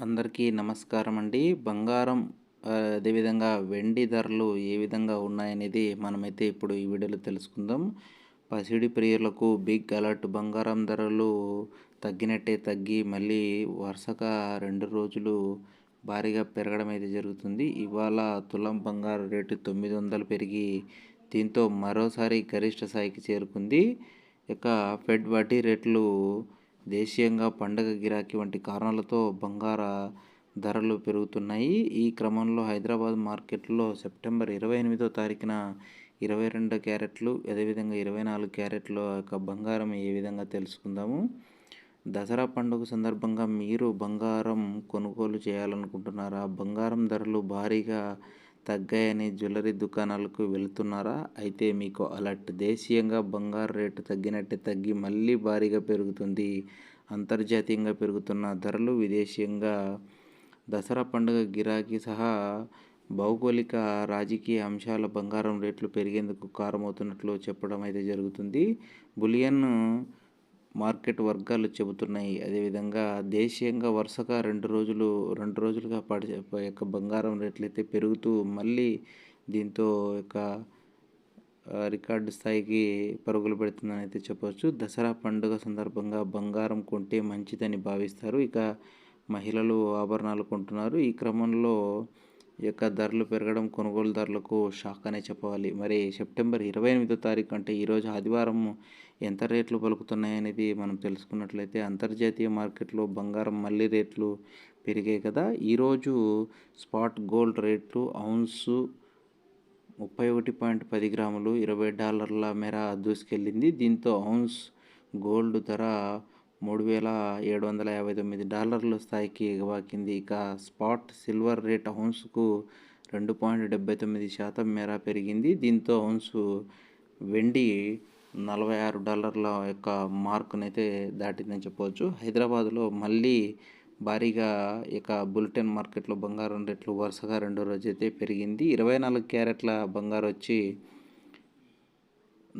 అందరికీ నమస్కారం అండి. బంగారం అదేవిధంగా వెండి ధరలు ఏ విధంగా ఉన్నాయనేది మనమైతే ఇప్పుడు ఈ వీడియోలో తెలుసుకుందాం. పసిడి ప్రియులకు బిగ్ అలర్ట్, బంగారం ధరలు తగ్గినట్టే తగ్గి మళ్ళీ వరుసగా 2 రోజులు భారీగా పెరగడం అయితే జరుగుతుంది. ఇవాళ తులం బంగారు రేటు 900 పెరిగి దీంతో మరోసారి గరిష్ట స్థాయికి చేరుకుంది. ఇక ఫెడ్ వడ్డీ రేట్లు దేశీయంగా పండగ గిరాకీ వంటి కారణాలతో బంగార ధరలు పెరుగుతున్నాయి. ఈ క్రమంలో హైదరాబాద్ మార్కెట్లో సెప్టెంబర్ 28వ తారీఖున 22 క్యారెట్లు అదేవిధంగా 24 క్యారెట్ల యొక్క బంగారం ఏ విధంగా తెలుసుకుందాము. దసరా పండుగ సందర్భంగా మీరు బంగారం కొనుగోలు చేయాలనుకుంటున్నారా? బంగారం ధరలు భారీగా తగ్గాయని జ్యువెలరీ దుకాణాలకు వెళుతున్నారా? అయితే మీకు అలర్ట్, దేశీయంగా బంగారు రేటు తగ్గినట్టే తగ్గి మళ్ళీ భారీగా పెరుగుతుంది. అంతర్జాతీయంగా పెరుగుతున్న ధరలు, విదేశీయంగా దసరా పండుగ గిరాకీ సహా భౌగోళిక రాజకీయ అంశాల బంగారం రేట్లు పెరిగేందుకు కారణమవుతున్నట్లు చెప్పడం అయితే జరుగుతుంది. బులియన్ మార్కెట్ వర్గాలు చెబుతున్నాయి. అదేవిధంగా దేశీయంగా వరుసగా 2 రోజులుగా యొక్క బంగారం రేట్లు అయితే పెరుగుతూ మళ్ళీ దీంతో యొక్క రికార్డు స్థాయికి పరుగులు పెడుతుందని అయితే చెప్పవచ్చు. దసరా పండుగ సందర్భంగా బంగారం కొంటే మంచిదని భావిస్తారు. ఇక మహిళలు ఆభరణాలు కొంటున్నారు. ఈ క్రమంలో యొక్క ధరలు పెరగడం కొనుగోలుదారులకు షాక్ అనే చెప్పవాలి. మరి సెప్టెంబర్ 28వ తారీఖు అంటే ఈరోజు ఆదివారం ఎంత రేట్లు పలుకుతున్నాయనేది మనం తెలుసుకున్నట్లయితే అంతర్జాతీయ మార్కెట్లో బంగారం మళ్ళీ రేట్లు పెరిగాయి కదా. ఈరోజు స్పాట్ గోల్డ్ రేట్లు ఔన్సు 31.10 గ్రాములు $20 మేర దూసుకెళ్లింది. దీంతో ఔన్స్ గోల్డ్ ధర $3,759 స్థాయికి ఎగబాకింది. ఇక స్పాట్ సిల్వర్ రేట్ ఔన్స్కు 2.79% మేర పెరిగింది. దీంతో ఔన్సు వెండి $46 యొక్క మార్కునైతే దాటిందని చెప్పవచ్చు. హైదరాబాద్లో మళ్ళీ భారీగా ఇక బులెటిన్ మార్కెట్లో బంగారం రేట్లు వరుసగా 2వ రోజు అయితే పెరిగింది. 24 క్యారెట్ల బంగారు వచ్చి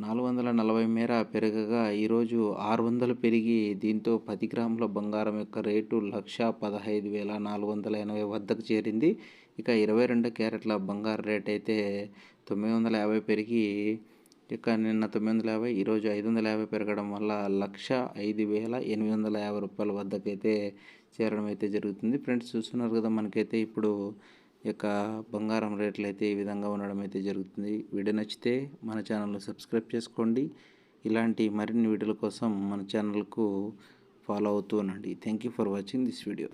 440 మేర పెరగగా ఈరోజు 600 పెరిగి దీంతో 10 గ్రాముల బంగారం యొక్క రేటు 1,15,480 వద్దకు చేరింది. ఇక 22 క్యారెట్ల బంగారు రేట్ అయితే 950 పెరిగి ఇక నిన్న 950 ఈరోజు 550 పెరగడం వల్ల 1,05,850 వద్దకైతే చేరడం అయితే జరుగుతుంది. ఫ్రెండ్స్ చూస్తున్నారు కదా, మనకైతే ఇప్పుడు యొక్క బంగారం రేట్లు అయితే ఈ విధంగా ఉండడం అయితే జరుగుతుంది. వీడియో నచ్చితే మన ఛానల్ను సబ్స్క్రైబ్ చేసుకోండి. ఇలాంటి మరిన్ని వీడియోల కోసం మన ఛానల్కు ఫాలో అవుతూ ఉండండి. Thank you for watching this video.